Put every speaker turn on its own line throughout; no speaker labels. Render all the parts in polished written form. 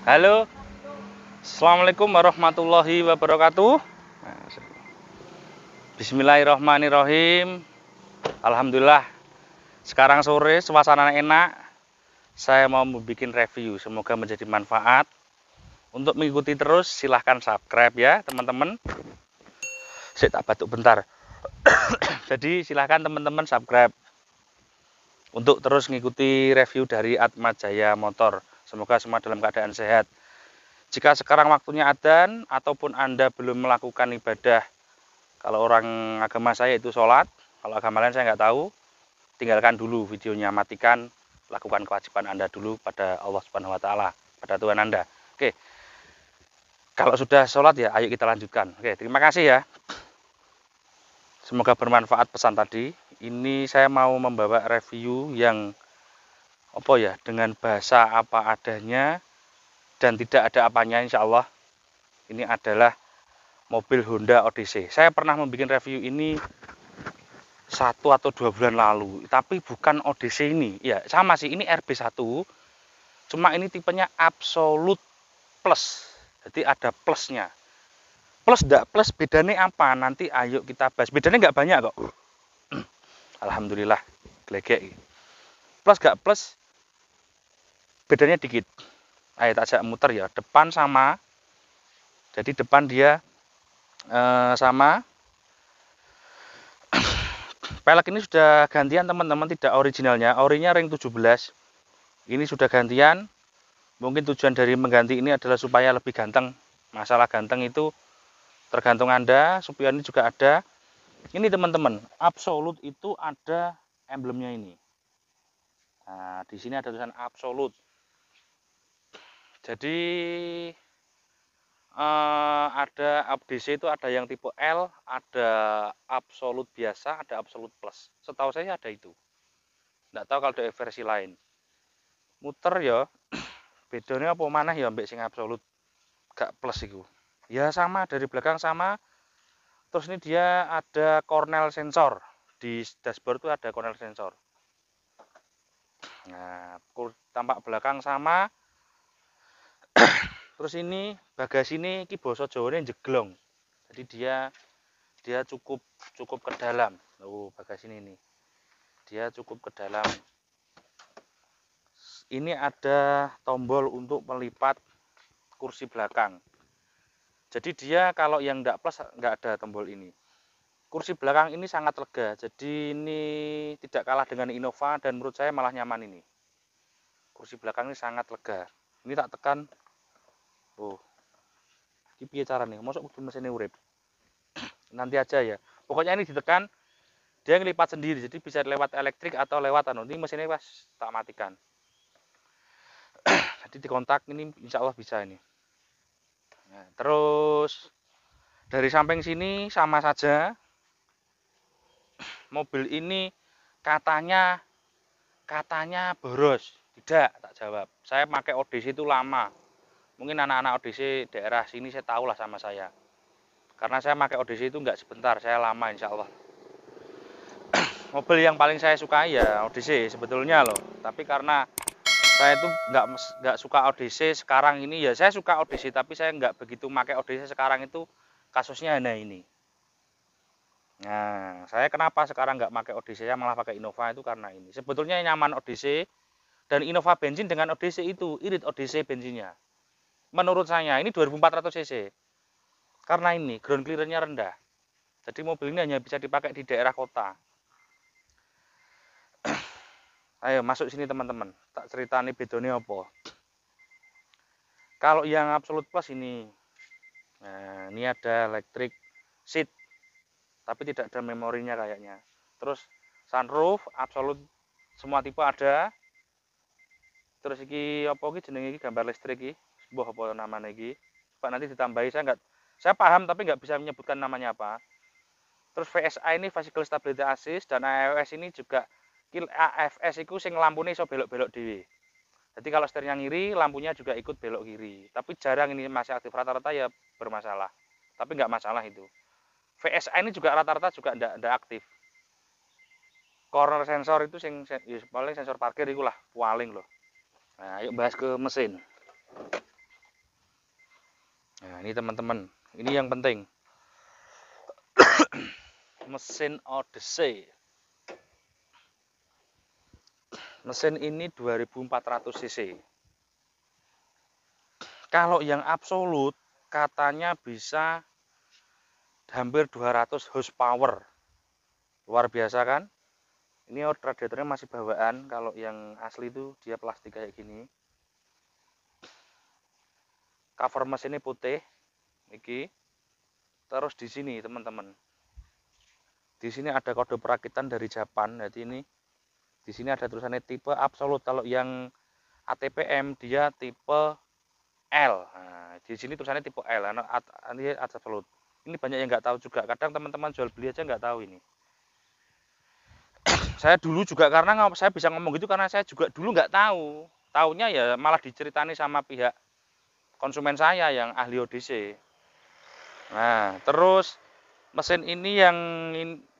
Halo, assalamualaikum warahmatullahi wabarakatuh. Bismillahirrahmanirrahim. Alhamdulillah, sekarang sore suasana enak. Saya mau membuat review, semoga menjadi manfaat. Untuk mengikuti terus, silahkan subscribe ya teman-teman. Saya tak batuk bentar. Jadi silahkan teman-teman subscribe untuk terus mengikuti review dari Atma Jaya Motor. Semoga semua dalam keadaan sehat. Jika sekarang waktunya adzan ataupun Anda belum melakukan ibadah, kalau orang agama saya itu sholat, kalau agama lain saya nggak tahu, tinggalkan dulu videonya, matikan, lakukan kewajiban Anda dulu pada Allah Subhanahu Wa Taala, pada Tuhan Anda. Oke, kalau sudah sholat ya, ayo kita lanjutkan. Oke, terima kasih ya. Semoga bermanfaat pesan tadi. Ini saya mau membawa review yang dengan bahasa apa adanya dan tidak ada apanya, insya Allah. Ini adalah mobil Honda Odyssey. Saya pernah membuat review ini 1 atau 2 bulan lalu, tapi bukan Odyssey ini. Ya, sama sih, ini RB1. Cuma ini tipenya Absolute Plus. Jadi ada plusnya. Plus enggak plus bedanya apa? Nanti ayo kita bahas. Bedanya nggak banyak kok. Alhamdulillah, glegek. Plus enggak plus bedanya dikit. Ayo tak ajak muter ya. Depan sama. Jadi depan dia sama. Pelek ini sudah gantian teman-teman, tidak originalnya. Orinya ring 17. Ini sudah gantian. Mungkin tujuan dari mengganti ini adalah supaya lebih ganteng. Masalah ganteng itu tergantung Anda. Spion ini juga ada. Ini teman-teman, Absolute itu ada emblemnya ini. Nah, di sini ada tulisan Absolute. Jadi ada Odyssey itu ada yang tipe L, ada Absolute biasa, ada Absolute Plus. Setahu saya ada itu. Nggak tahu kalau ada versi lain. Muter ya, bedanya apa mana ya mbak sing Absolute gak plus itu. Ya sama, dari belakang sama. Terus ini dia ada cornel sensor. Di dashboard itu ada cornel sensor. Nah, tampak belakang sama. Terus ini bagasi ini basa Jawane jeglong. Jadi dia cukup ke dalam. Bagasi ini nih. Dia cukup ke dalam. Ini ada tombol untuk melipat kursi belakang. Jadi dia kalau yang enggak plus enggak ada tombol ini. Kursi belakang ini sangat lega. Jadi ini tidak kalah dengan Innova dan menurut saya malah nyaman ini. Kursi belakang ini sangat lega. Ini tak tekan. Iki piye carane? Mosok kudu mesinnya urip. Nanti aja ya. Pokoknya ini ditekan, dia ngelipat sendiri. Jadi bisa lewat elektrik atau lewat Ini mesinnya pas tak matikan. Jadi dikontak ini insya Allah bisa ini. Nah, terus dari samping sini sama saja. Mobil ini katanya boros. Tidak, tak jawab. Saya pakai Odyssey itu lama. Mungkin anak-anak Odyssey daerah sini saya tahu lah sama saya. Karena saya pakai Odyssey itu nggak sebentar, saya lama insya Allah. Mobil yang paling saya suka ya Odyssey sebetulnya loh. Tapi karena saya itu nggak suka Odyssey sekarang ini, ya saya suka Odyssey tapi saya nggak begitu pakai Odyssey sekarang itu, kasusnya hanya ini. Nah, saya kenapa sekarang nggak pakai Odyssey, saya malah pakai Innova itu karena ini. Sebetulnya nyaman Odyssey, dan Innova bensin dengan Odyssey itu irit Odyssey bensinnya. Menurut saya ini 2400 cc. Karena ini ground clearance-nya rendah. Jadi mobil ini hanya bisa dipakai di daerah kota. Ayo masuk sini teman-teman. Tak cerita nih bedanya apa. Kalau yang Absolute Plus ini, nah ini ada electric seat, tapi tidak ada memorinya kayaknya. Terus sunroof Absolute semua tipe ada. Terus iki apa iki jenenge iki gambar listrik iki. Mbah apa namanya iki. Pak nanti ditambahi, saya paham tapi nggak bisa menyebutkan namanya apa. Terus VSA ini Vehicle Stability Assist, dan AFS ini juga AFS itu sing lampune iso belok-belok dhewe. Jadi kalau setirnya ngiri, lampunya juga ikut belok kiri. Tapi jarang ini masih aktif, rata-rata ya bermasalah. Tapi nggak masalah itu. VSA ini juga rata-rata juga nggak aktif. Corner sensor itu paling sensor parkir itu lah paling loh. Nah, yuk bahas ke mesin. Nah, ini teman-teman, ini yang penting. Mesin Odyssey. Mesin ini 2400 cc. Kalau yang absolut katanya bisa hampir 200 horsepower. Luar biasa kan? Ini radiatornya masih bawaan, kalau yang asli itu dia plastik kayak gini. Cover mesinnya putih, iki. Terus di sini teman-teman, di sini ada kode perakitan dari Jepang. Jadi ini di sini ada tulisannya tipe absolut. Kalau yang ATPM dia tipe L. Nah, di sini tulisannya tipe L. Ini absolut. Ini banyak yang nggak tahu juga. Kadang teman-teman jual beli aja nggak tahu ini. Saya dulu juga, karena saya bisa ngomong gitu karena saya juga dulu nggak tahu. Taunya ya malah diceritani sama pihak konsumen saya yang ahli ODC. Nah, terus mesin ini yang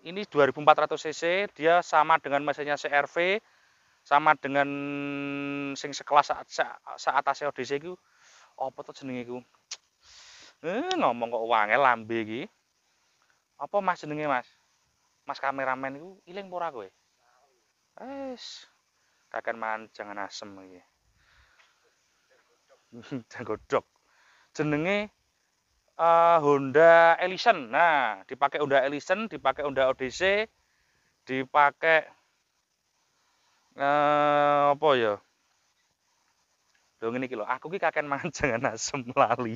ini 2400 cc, dia sama dengan mesinnya CRV, sama dengan sing sekelas saat AC ODC iku. Apa tuh jenenge iku? Ngomong kok wangel lambe iki. Apa Mas jenenge Mas? Mas kameramen iku iling ora kowe? Kakek jangan asem iki. Godok. Jenenge Honda Ellison. Nah, dipakai Honda Ellison, dipakai Honda Odyssey, dipakai apa ya? Lho ngene iki lho, aku ki kakek mangan jangan asem lali.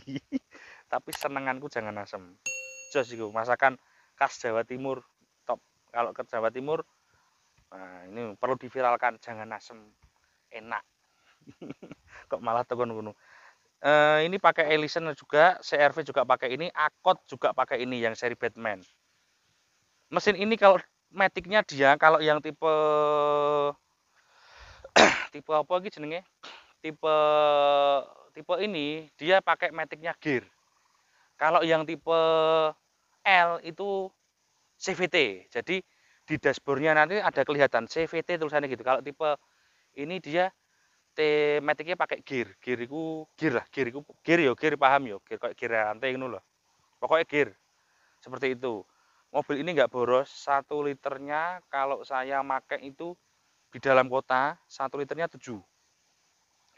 Tapi senenganku jangan asem. Jos iku, masakan khas Jawa Timur top. Kalau ke Jawa Timur, nah ini perlu diviralkan, jangan asem. Enak. Kok malah tekan ngono. Ini pakai Ellison juga, CRV juga pakai ini, Akot juga pakai ini yang seri Batman. Mesin ini kalau maticnya dia, kalau yang tipe tipe apa lagi jenenge? Tipe ini dia pakai maticnya gear. Kalau yang tipe L itu CVT. Jadi di dashboardnya nanti ada kelihatan CVT tulisannya gitu. Kalau tipe ini dia maticnya pakai gear. Gear itu gear lah, gear paham yo, gear kayak gear rantai ngono loh. Pokoknya gear. Seperti itu. Mobil ini nggak boros, 1 liternya kalau saya pakai itu di dalam kota 1 liternya 7.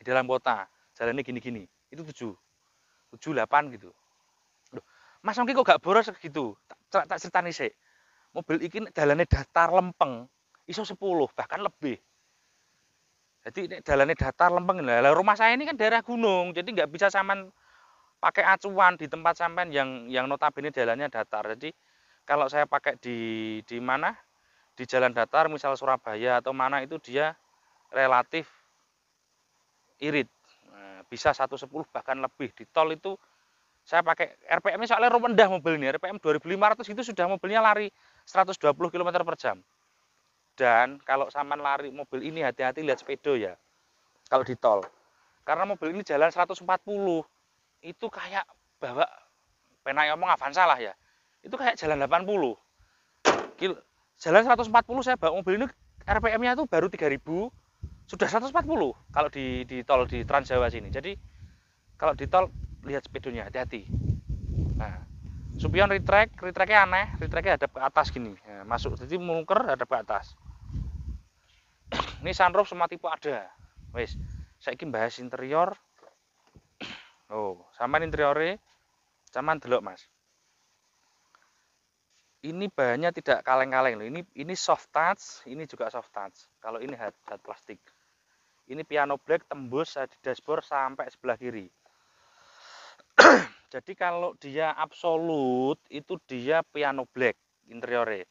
Di dalam kota jalannya gini-gini itu 7, 7, 8 gitu. Loh, Mas Ongki kok gak boros gitu? Tak ceritani sih. Mobil ini jalannya datar lempeng, iso 10 bahkan lebih. Jadi jalannya datar lempeng. Lah rumah saya ini kan daerah gunung, jadi nggak bisa sampean pakai acuan di tempat sampean yang notabene jalannya datar. Jadi kalau saya pakai di mana? Di jalan datar, misal Surabaya atau mana itu dia relatif irit. Nah, bisa 110 bahkan lebih. Di tol itu saya pakai RPM-nya soalnya rendah mobil ini. RPM 2500 itu sudah mobilnya lari 120 km per jam. Dan kalau sampean lari mobil ini hati-hati lihat sepedo ya. Kalau di tol. Karena mobil ini jalan 140. Itu kayak bawa penak ngomong Avanza lah ya. Itu kayak jalan 80. Jalan 140 saya bawa mobil ini RPM-nya itu baru 3000, sudah 140 kalau di tol di Trans Jawa sini. Jadi kalau di tol lihat sepedonya, hati-hati. Nah, Supion retracknya aneh, retracknya hadap ke atas gini. Nah, masuk jadi mungker hadap ke atas. Ini sunroof semua tipe ada. Wes, saya ingin bahas interior. Oh, sama interiornya, sama delok Mas. Ini bahannya tidak kaleng-kaleng loh. Ini soft touch, ini juga soft touch. Kalau ini hard plastik. Ini piano black tembus di dashboard sampai sebelah kiri. Jadi kalau dia absolut itu dia piano black interiornya.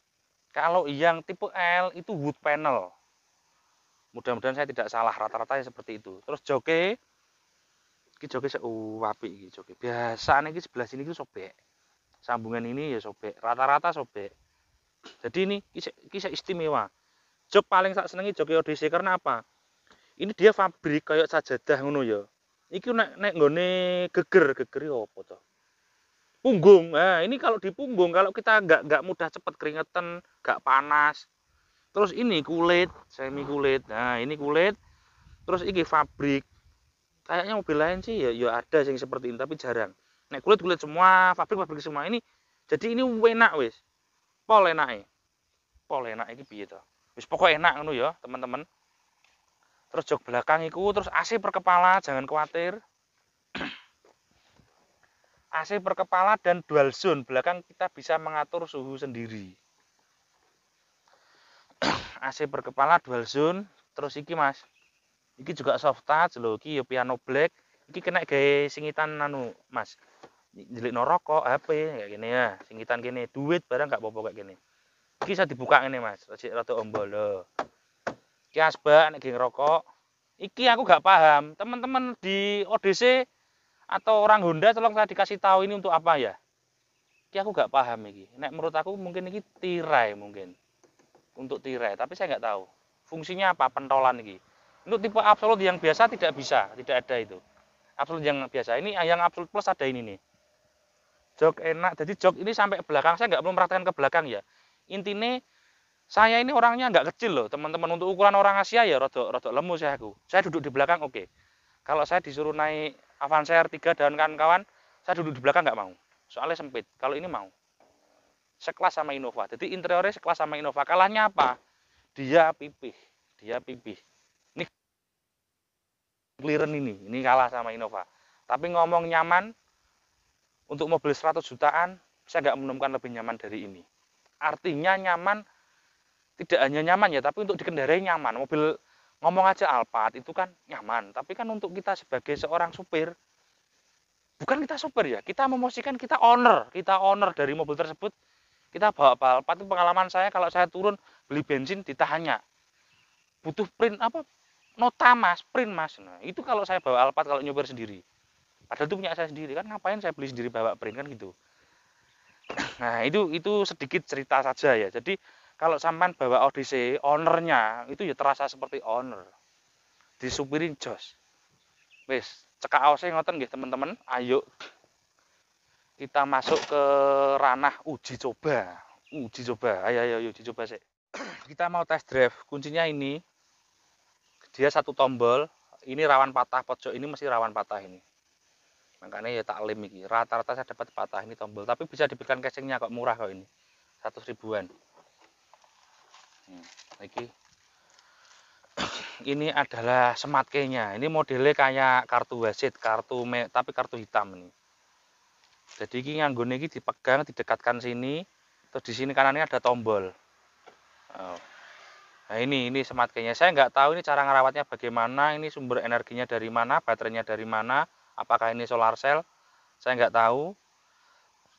Kalau yang tipe L itu wood panel. Mudah-mudahan saya tidak salah, rata-rata seperti itu. Terus joke, ini joke apik iki joke. Biasanya ini sebelah sini itu sobek. Sambungan ini ya sobek, rata-rata sobek. Jadi ini kisah istimewa. Jok paling tak senengi jok ODC karena apa? Ini dia fabrik kayak sajadah ngono ya. Iki nek nggone geger apa to? Punggung. Nah, ini kalau di punggung kalau kita nggak mudah cepet keringetan, nggak panas. Terus ini kulit, semi kulit. Nah, ini kulit. Terus ini fabrik. Kayaknya mobil lain sih ya ada yang seperti ini tapi jarang. Nek kulit semua, pabrik semua ini. Jadi ini enak wis. Pol enake. Pol enak iki piye to? Wis pokok enak ngono ya, teman-teman. Terus jok belakang iku terus AC per kepala, jangan khawatir. AC per kepala dan dual zone. Belakang kita bisa mengatur suhu sendiri. AC per kepala dual zone. Terus iki Mas. Iki juga soft touch lho, iki ya piano black. Iki kena gawe singitan anu, Mas. Njelikno rokok, HP kayak gini ya, singitan gini, duit barang gak apa-apa kayak gini. Iki bisa dibuka ngene Mas, rada ombol lho. Iki asbak nek ngerokok. Iki aku gak paham, teman-teman di ODC atau orang Honda tolong saya dikasih tahu ini untuk apa ya. Iki aku gak paham iki. Nek menurut aku mungkin iki tirai mungkin. Untuk tirai, tapi saya nggak tahu. Fungsinya apa pentolan iki. Untuk tipe absolut yang biasa tidak bisa, tidak ada itu. Absolut yang biasa. Ini yang absolut plus ada ini nih. Jok enak, jadi jok ini sampai belakang, saya nggak perlu mempraktekkan ke belakang ya. Intinya saya ini orangnya nggak kecil loh, teman-teman. Untuk ukuran orang Asia ya rodok lemu saya duduk di belakang oke. Kalau saya disuruh naik Avanza R3 dan kawan-kawan, saya duduk di belakang nggak mau, soalnya sempit. Kalau ini mau, sekelas sama Innova. Jadi interiornya sekelas sama Innova. Kalahnya apa? Dia pipih, ini clearance ini kalah sama Innova. Tapi ngomong nyaman, untuk mobil 100 jutaan, saya nggak menemukan lebih nyaman dari ini. Artinya nyaman, tidak hanya nyaman ya, tapi untuk dikendarai nyaman. Mobil, ngomong aja Alphard itu kan nyaman. Tapi kan untuk kita sebagai seorang supir, bukan kita supir ya, kita memosisikan kita owner dari mobil tersebut. Kita bawa Alphard itu pengalaman saya, kalau saya turun beli bensin ditanya, butuh print apa? Nota Mas, print Mas. Nah, itu kalau saya bawa Alphard kalau nyopir sendiri. Padahal itu punya saya sendiri, kan ngapain saya beli sendiri bawa print kan gitu. Nah itu sedikit cerita saja ya. Jadi kalau sampean bawa Odyssey, ownernya itu ya terasa seperti owner. Disupirin jos. Wis, cekak aose ngoten nggih teman-teman. Ayo kita masuk ke ranah uji coba. Ayo uji coba sih. Kita mau test drive. Kuncinya ini. Dia satu tombol. Ini rawan patah, pojok ini masih rawan patah ini. Makanya ya tak lem iki. Rata-rata saya dapat patah ini tombol, tapi bisa dibelikan casingnya kok, murah kok ini. 100 ribuan. Ini adalah smart key-nya. Ini modelnya kayak kartu wasit, tapi kartu hitam ini. Jadi ini nganggone iki dipegang, didekatkan sini, terus di sini kanannya ada tombol. Nah ini smart key-nya. Saya nggak tahu ini cara ngerawatnya bagaimana, ini sumber energinya dari mana, baterainya dari mana. Apakah ini solar cell? Saya nggak tahu.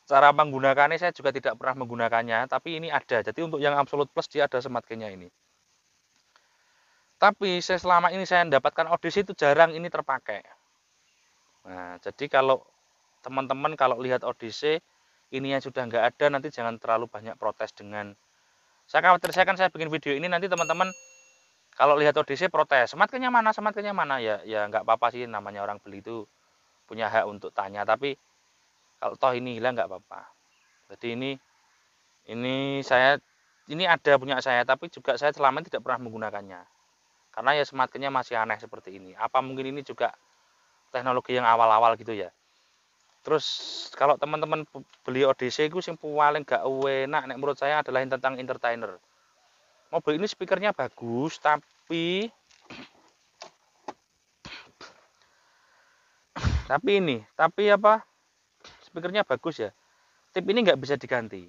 Cara menggunakannya saya juga tidak pernah menggunakannya, tapi ini ada. Jadi untuk yang Absolute Plus dia ada smart key-nya ini. Tapi selama ini saya mendapatkan Odyssey itu jarang ini terpakai. Nah, jadi kalau teman-teman kalau lihat Odyssey ini yang sudah nggak ada, nanti jangan terlalu banyak protes dengan. Saya khawatir saya bikin video ini nanti teman-teman kalau lihat Odyssey protes, smart key-nya mana, ya nggak apa-apa sih, namanya orang beli itu punya hak untuk tanya, tapi kalau toh ini hilang nggak apa-apa. Jadi ini ada punya saya, tapi juga saya selama ini tidak pernah menggunakannya. Karena ya smart key-nya masih aneh seperti ini. Apa mungkin ini juga teknologi yang awal-awal gitu ya. Terus kalau teman-teman beli Odyssey itu yang paling gak enak nek menurut saya adalah yang tentang entertainer. Mobil ini speakernya bagus, tapi apa? Speakernya bagus ya. Tip ini nggak bisa diganti.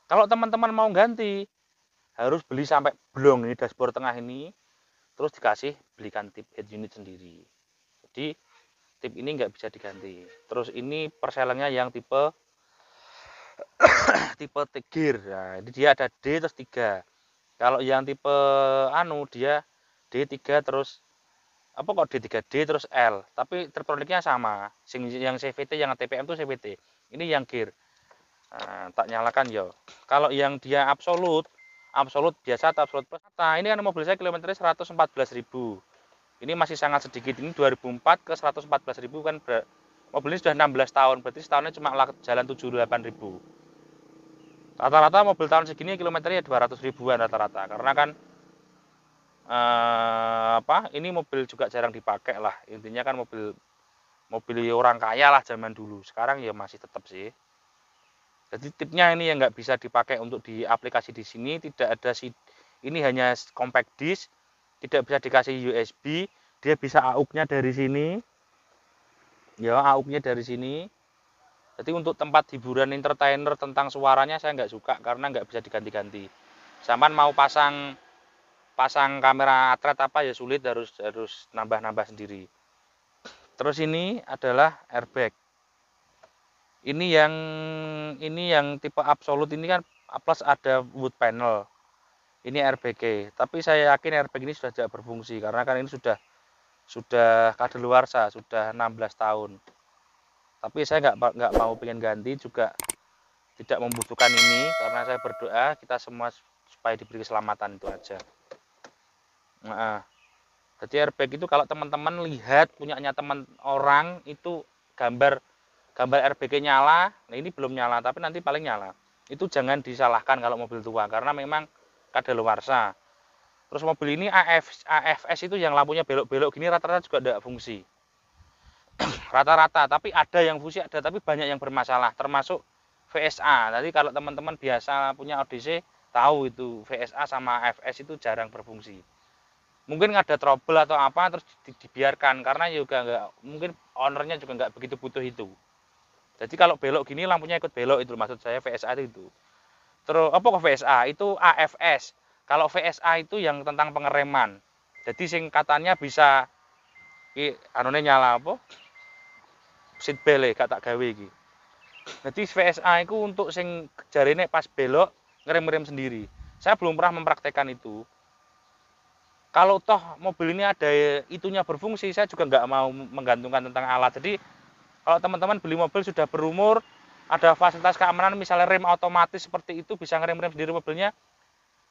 Kalau teman-teman mau ganti, harus beli sampai blong ini dashboard tengah ini, terus dikasih belikan tip head unit sendiri. Jadi tip ini nggak bisa diganti. Terus ini perselengnya yang tipe gear. Nah, ini dia ada D terus 3. Kalau yang tipe dia D3 terus apa kok D3D terus L, tapi terproniknya sama. Yang CVT yang TPM itu CVT. Ini yang gear. Nah, tak nyalakan ya. Kalau yang dia absolut biasa atau absolut plus. Nah, ini kan mobil saya kilometernya 114.000. Ini masih sangat sedikit. Ini 2004 ke 114.000 kan mobil ini sudah 16 tahun. Berarti setahunnya cuma jalan 78.000. Rata-rata mobil tahun segini kilometernya 200 ribuan rata-rata. Karena kan ini mobil juga jarang dipakai lah. Intinya kan mobil mobil orang kaya lah zaman dulu. Sekarang ya masih tetap sih. Jadi tipnya ini yang nggak bisa dipakai untuk di aplikasi di sini, tidak ada ini hanya compact disc, tidak bisa dikasih USB, dia bisa AUX-nya dari sini. Ya, AUX-nya dari sini. Jadi untuk tempat hiburan entertainer tentang suaranya saya nggak suka karena nggak bisa diganti-ganti. Sampan mau pasang kamera atret apa ya sulit, harus nambah-nambah sendiri. Terus ini adalah airbag. Ini yang tipe absolut ini kan plus ada wood panel. Ini airbag. Tapi saya yakin airbag ini sudah tidak berfungsi karena kan ini sudah kadaluarsa, sudah 16 tahun. Tapi saya nggak mau pengen ganti juga, tidak membutuhkan ini karena saya berdoa kita semua supaya diberi keselamatan, itu aja. Nah, jadi airbag itu kalau teman-teman lihat punyanya teman orang itu gambar airbag nyala, nah ini belum nyala tapi nanti paling nyala. Itu jangan disalahkan kalau mobil tua karena memang kadaluarsa. Terus mobil ini AFS itu yang lampunya belok-belok gini rata-rata juga tidak fungsi. Rata-rata, tapi ada yang fungsi ada, tapi banyak yang bermasalah termasuk VSA. Tadi kalau teman-teman biasa punya ODC tahu itu VSA sama AFS itu jarang berfungsi. Mungkin ada trouble atau apa terus dibiarkan karena juga nggak, mungkin ownernya juga nggak begitu butuh itu. Jadi kalau belok gini lampunya ikut belok, itu maksud saya VSA itu. Terus apa kok VSA? Itu AFS. Kalau VSA itu yang tentang pengereman. Jadi singkatannya bisa anone nyala apa? Seat belt gak tak gawe iki. Jadi VSA itu untuk sing jarine pas belok ngerem-ngerem sendiri. Saya belum pernah mempraktekkan itu. Kalau toh mobil ini ada itunya berfungsi, saya juga nggak mau menggantungkan tentang alat. Jadi kalau teman-teman beli mobil sudah berumur, ada fasilitas keamanan, misalnya rem otomatis seperti itu, bisa ngerem-rem sendiri mobilnya.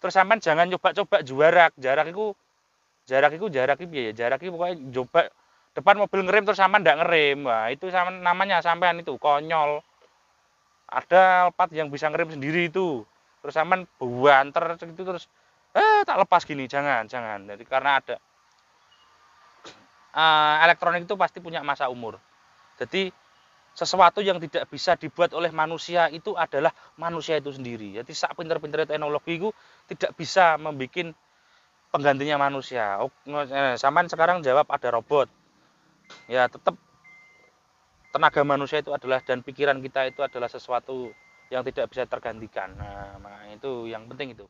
Terus sampean jangan coba-coba jarak itu pokoknya coba depan mobil ngerem terus sampean enggak ngerem. Wah, itu namanya sampean itu konyol. Ada Alphard yang bisa ngerem sendiri itu. Terus sampean banter itu terus tak lepas gini, jangan. Jadi karena ada elektronik itu pasti punya masa umur. Jadi sesuatu yang tidak bisa dibuat oleh manusia itu adalah manusia itu sendiri. Jadi sak pinter-pinter teknologi itu tidak bisa membuat penggantinya manusia. Sampean sekarang jawab ada robot. Ya tetap tenaga manusia itu adalah, dan pikiran kita itu adalah sesuatu yang tidak bisa tergantikan. Nah, itu yang penting itu.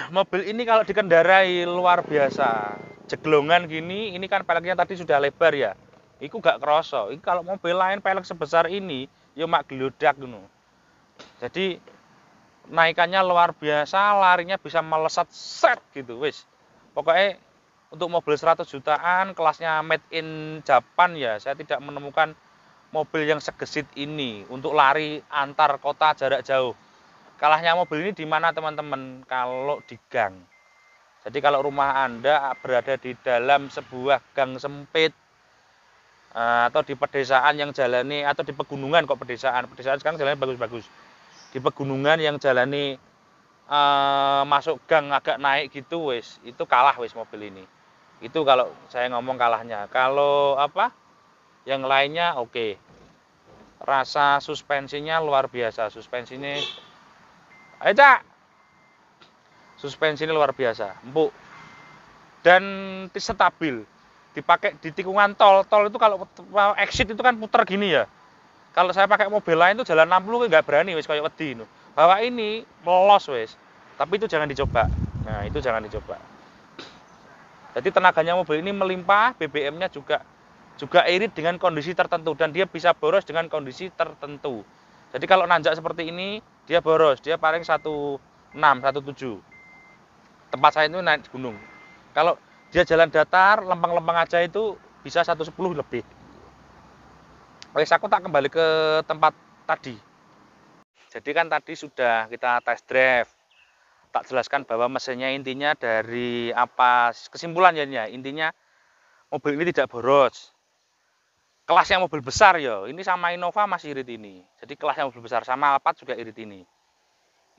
Mobil ini kalau dikendarai luar biasa. Jeglongan gini, ini kan peleknya tadi sudah lebar ya. Iku gak kerasa. Ini kalau mobil lain pelek sebesar ini, ya mak geludak gitu. Jadi naikannya luar biasa, larinya bisa melesat set gitu, wis. Pokoknya untuk mobil 100 jutaan, kelasnya made in Japan ya, saya tidak menemukan mobil yang segesit ini untuk lari antar kota jarak jauh. Kalahnya mobil ini di mana teman-teman? Kalau di gang. Jadi kalau rumah Anda berada di dalam sebuah gang sempit, atau di pedesaan yang jalani, atau di pegunungan kok pedesaan sekarang jalannya bagus-bagus. Di pegunungan yang jalani masuk gang agak naik gitu, wis itu kalah wis mobil ini. Itu kalau saya ngomong kalahnya. Kalau apa? Yang lainnya oke. Rasa suspensinya luar biasa. Suspensinya ayo Cak. Suspensinya luar biasa, empuk. Dan stabil. Dipakai di tikungan tol itu kalau exit itu kan puter gini ya. Kalau saya pakai mobil lain itu jalan 60 nggak berani wis kayak wedi. Bahwa ini melos wis. Tapi itu jangan dicoba. Nah, itu jangan dicoba. Jadi tenaganya mobil ini melimpah, BBM-nya juga irit dengan kondisi tertentu dan dia bisa boros dengan kondisi tertentu. Jadi kalau nanjak seperti ini, dia boros, dia paling 16, 17. Tempat saya itu naik gunung. Kalau dia jalan datar, lempeng-lempeng aja itu bisa 110 lebih. Wes aku tak kembali ke tempat tadi. Jadi kan tadi sudah kita test drive. Tak jelaskan bahwa mesinnya intinya dari apa, kesimpulannya intinya mobil ini tidak boros. Kelasnya mobil besar ya, ini sama Innova masih irit ini. Jadi kelasnya mobil besar sama Alphard juga irit ini.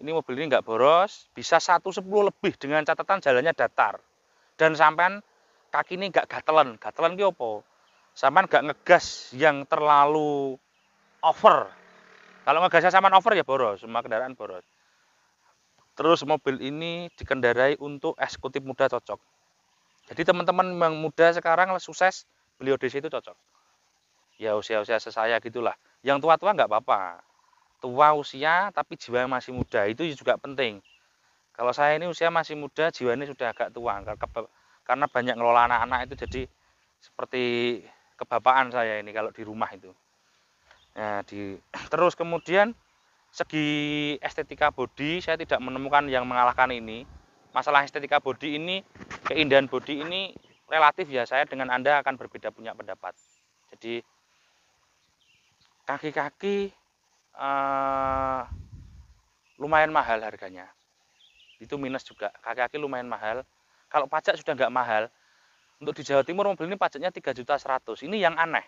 Ini mobil ini nggak boros, bisa 110 lebih dengan catatan jalannya datar. Dan sampean kaki ini nggak gatelan. Gatelan ki opo? Sampean gak ngegas yang terlalu over. Kalau ngegasnya sampean over ya boros, semua kendaraan boros. Terus mobil ini dikendarai untuk eksekutif muda cocok. Jadi teman-teman yang muda sekarang sukses, beli Odyssey itu cocok. Ya usia-usia saya gitulah. Yang tua-tua nggak apa-apa. Tua usia tapi jiwa masih muda, itu juga penting. Kalau saya ini usia masih muda, jiwanya sudah agak tua. Karena banyak ngelola anak-anak itu jadi seperti kebapaan saya ini kalau di rumah itu. Nah, terus kemudian segi estetika bodi saya tidak menemukan yang mengalahkan ini. Masalah estetika bodi ini, keindahan bodi ini relatif ya, saya dengan Anda akan berbeda punya pendapat. Jadi kaki-kaki lumayan mahal harganya. Itu minus juga, kaki-kaki lumayan mahal. Kalau pajak sudah nggak mahal, untuk di Jawa Timur mobil ini pajaknya 3.100.000. Ini yang aneh.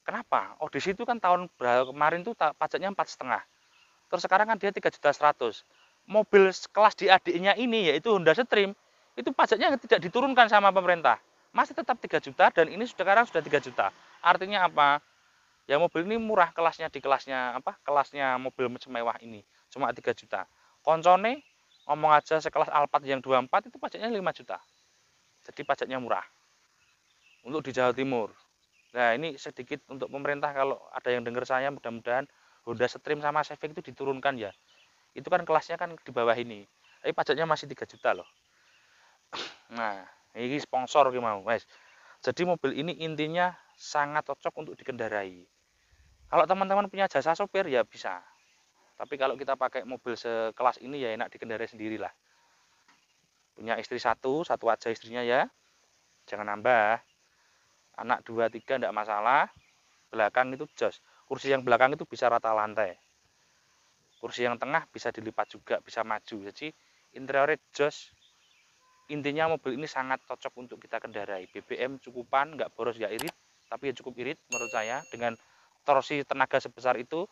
Kenapa? Odyssey itu kan tahun kemarin tuh pajaknya 4,5. Terus sekarang kan dia 3.100.000. Mobil kelas di adiknya ini yaitu Honda Stream, itu pajaknya tidak diturunkan sama pemerintah. Masih tetap 3 juta dan ini sekarang sudah 3 juta. Artinya apa? Ya mobil ini murah kelasnya di kelasnya apa? Kelasnya mobil mewah ini cuma 3 juta. Koncone ngomong aja sekelas Alphard yang 24 itu pajaknya 5 juta. Jadi pajaknya murah untuk di Jawa Timur. Nah, ini sedikit untuk pemerintah, kalau ada yang dengar saya, mudah-mudahan Honda Stream sama Civic itu diturunkan ya. Itu kan kelasnya kan di bawah ini. Tapi pajaknya masih 3 juta loh. Nah, ini sponsor gimana, guys. Jadi mobil ini intinya sangat cocok untuk dikendarai. Kalau teman-teman punya jasa sopir ya bisa. Tapi kalau kita pakai mobil sekelas ini ya enak dikendarai sendirilah. Punya istri satu aja istrinya ya. Jangan nambah. Anak 2, 3 enggak masalah. Belakang itu jos. Kursi yang belakang itu bisa rata lantai. Kursi yang tengah bisa dilipat juga, bisa maju. Jadi interiornya jos. Intinya mobil ini sangat cocok untuk kita kendarai. BBM cukupan, nggak boros, nggak irit, tapi ya cukup irit menurut saya dengan torsi tenaga sebesar itu.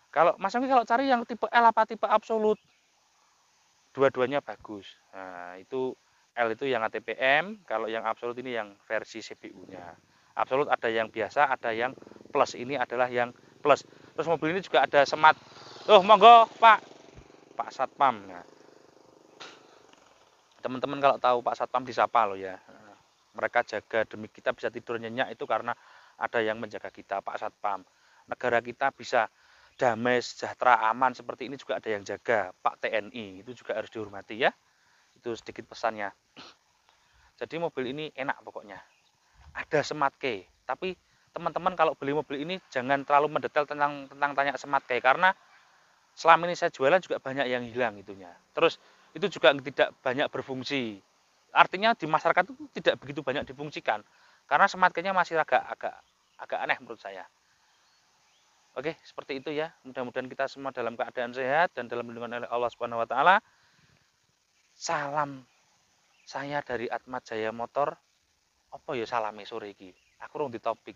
Kalau Mas Anggi kalau cari yang tipe L apa tipe absolut, dua-duanya bagus. Nah, itu L itu yang ATPM, kalau yang absolut ini yang versi CPU-nya. Absolut ada yang biasa, ada yang plus. Ini adalah yang plus. Terus mobil ini juga ada smart. Oh, monggo, Pak Satpam. Nah, teman-teman kalau tahu Pak Satpam disapa loh ya. Mereka jaga demi kita bisa tidur nyenyak itu karena ada yang menjaga kita, Pak Satpam. Negara kita bisa damai, sejahtera, aman seperti ini juga ada yang jaga, Pak TNI. Itu juga harus dihormati ya. Itu sedikit pesannya. Jadi mobil ini enak pokoknya. Ada smart key, tapi teman-teman kalau beli mobil ini jangan terlalu mendetail tentang tanya smart key, karena selama ini saya jualan juga banyak yang hilang itunya. Terus itu juga tidak banyak berfungsi. Artinya di masyarakat itu tidak begitu banyak difungsikan karena smart key-nya masih agak aneh menurut saya. Oke, seperti itu ya. Mudah-mudahan kita semua dalam keadaan sehat dan dalam lindungan Allah Subhanahu wa taala. Salam saya dari Atmat Jaya Motor. Apa ya salame sore iki? Aku rung di topik.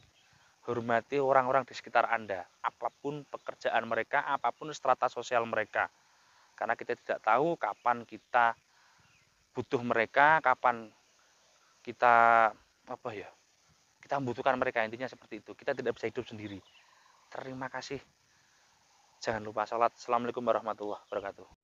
Hormati orang-orang di sekitar Anda, apapun pekerjaan mereka, apapun strata sosial mereka. Karena kita tidak tahu kapan kita butuh mereka, kapan kita apa ya? Kita membutuhkan mereka, intinya seperti itu. Kita tidak bisa hidup sendiri. Terima kasih. Jangan lupa sholat. Assalamualaikum warahmatullahi wabarakatuh.